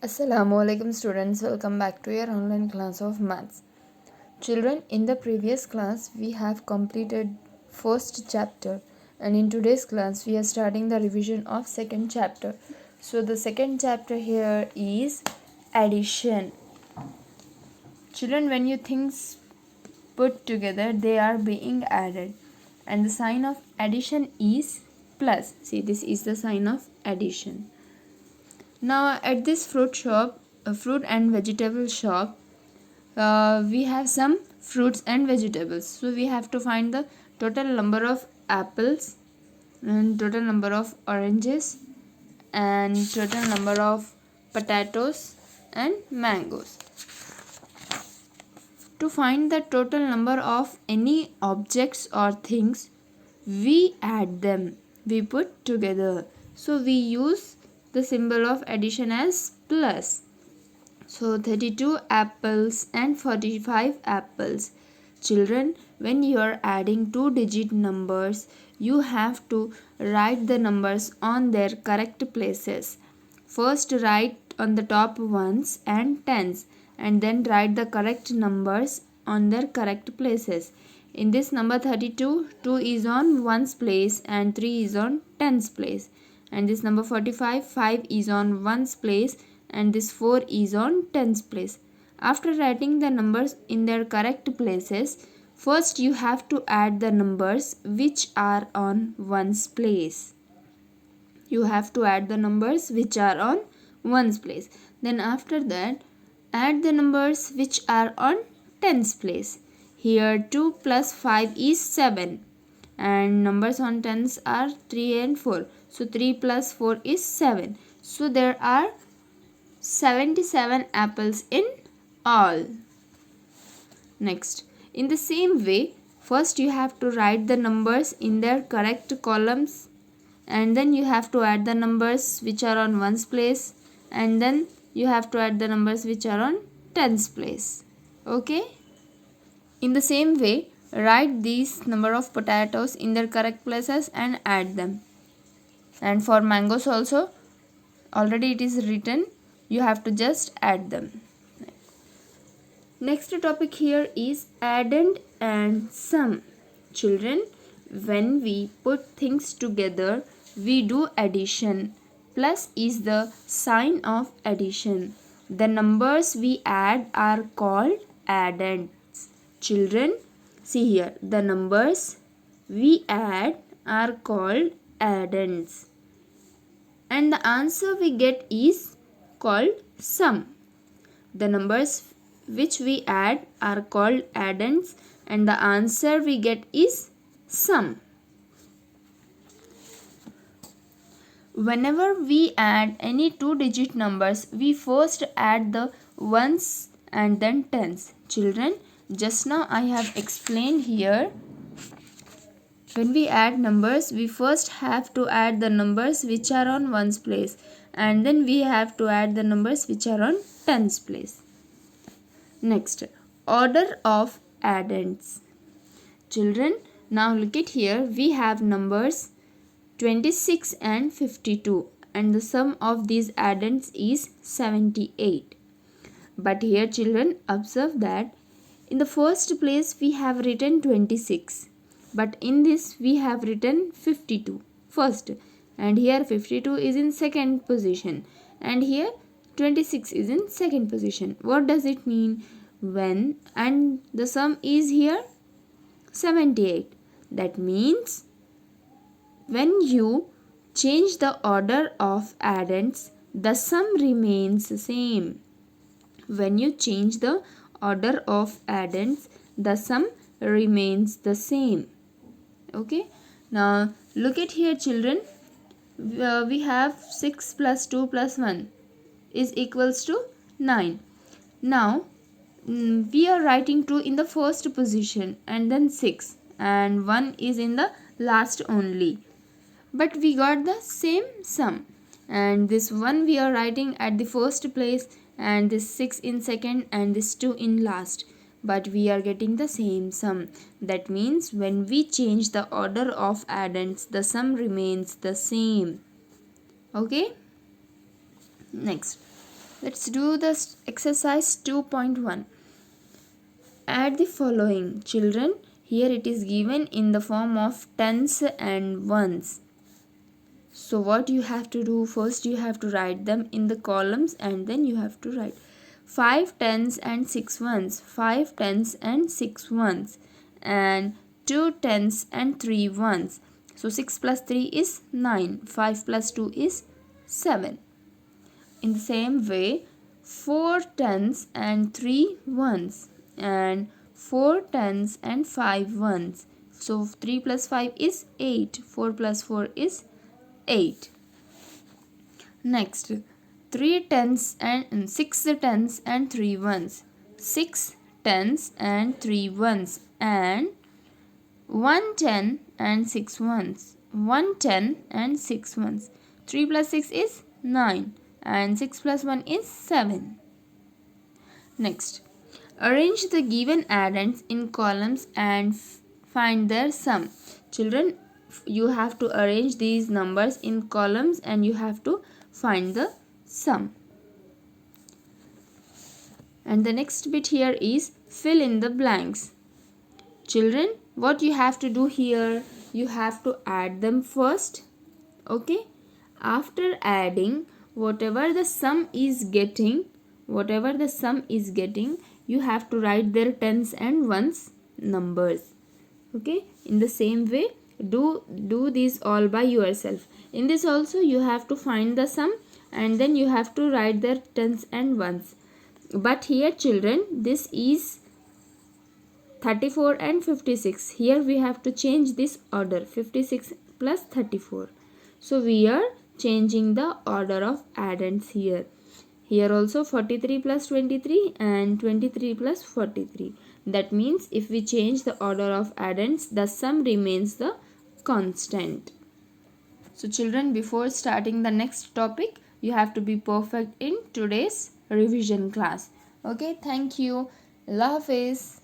Assalamualaikum students, welcome back to your online class of maths. Children, in the previous class we have completed first chapter and in today's class we are starting the revision of second chapter. So the second chapter here is addition. Children, when you things put together they are being added and the sign of addition is plus. See, this is the sign of addition. Now at this fruit and vegetable shop, we have some fruits and vegetables. So we have to find the total number of apples and total number of oranges and total number of potatoes and mangoes. To find the total number of any objects or things, we add them, we put together. So we use the symbol of addition as plus. So 32 apples and 45 apples. Children, when you are adding two-digit numbers, you have to write the numbers on their correct places. First write on the top ones and tens and then write the correct numbers on their correct places. In this number 32, 2 is on ones place and 3 is on tens place. And this number 45, 5 is on ones place and this 4 is on tens place. After writing the numbers in their correct places, first you have to add the numbers which are on ones place. You have to add the numbers which are on ones place. Then after that, add the numbers which are on tens place. Here 2 plus 5 is 7 and numbers on tens are 3 and 4. So 3 plus 4 is 7. So there are 77 apples in all. Next, in the same way, first you have to write the numbers in their correct columns and then you have to add the numbers which are on ones place and then you have to add the numbers which are on tens place. Okay? In the same way, write these number of potatoes in their correct places and add them. And for mangoes also, already it is written, you have to just add them. Next topic here is addend and sum. Children, when we put things together, we do addition. Plus is the sign of addition. The numbers we add are called addends. Children, see here, the numbers we add are called addends. And the answer we get is called sum. The numbers which we add are called addends and the answer we get is sum. Whenever we add any two-digit numbers, we first add the ones and then tens. Children, just now I have explained here, when we add numbers, we first have to add the numbers which are on ones place and then we have to add the numbers which are on tens place. Next, order of addends. Children, now look at here, we have numbers 26 and 52 and the sum of these addends is 78. But here children, observe that in the first place we have written 26 but in this we have written 52 first and here 52 is in second position and here 26 is in second position. What does it mean? When and the sum is here 78. That means when you change the order of addends, the sum remains the same. When you change the order of addends, the sum remains the same. Okay, now look at here children, we have 6 plus 2 plus 1 is equals to 9. Now we are writing 2 in the first position and then 6 and 1 is in the last only, but we got the same sum and this 1 we are writing at the first place and this 6 in second and this 2 in last, but we are getting the same sum. That means when we change the order of addends, the sum remains the same. Okay, next, Let's do this exercise 2.1. Add the following. Children, here it is given in the form of tens and ones. So what you have to do, first you have to write them in the columns and then you have to write 5 tens and 6 ones, 5 tens and 6 ones, and 2 tens and 3 ones. So 6 plus 3 is 9, 5 plus 2 is 7. In the same way, 4 tens and 3 ones and 4 tens and 5 ones. So 3 plus 5 is 8, 4 plus 4 is 8. Next, 3 tens and 6 tens and 3 ones, 6 tens and 3 ones, and 1 10 and 6 ones, 1 10 and 6 ones. 3 plus 6 is 9 and 6 plus 1 is 7. Next, arrange the given addends in columns and find their sum. Children, you have to arrange these numbers in columns and you have to find the sum. And the next bit here is fill in the blanks. Children, what you have to do here, you have to add them first. Okay? After adding, whatever the sum is getting, you have to write their tens and ones numbers. Okay? In the same way, do this all by yourself. In this also you have to find the sum and then you have to write their tens and ones. But here children, this is 34 and 56. Here we have to change this order, 56 plus 34. So we are changing the order of addends here. Here also 43 plus 23 and 23 plus 43. That means if we change the order of addends, the sum remains the constant. So children, before starting the next topic, you have to be perfect in today's revision class. Okay, thank you. Allah Hafiz.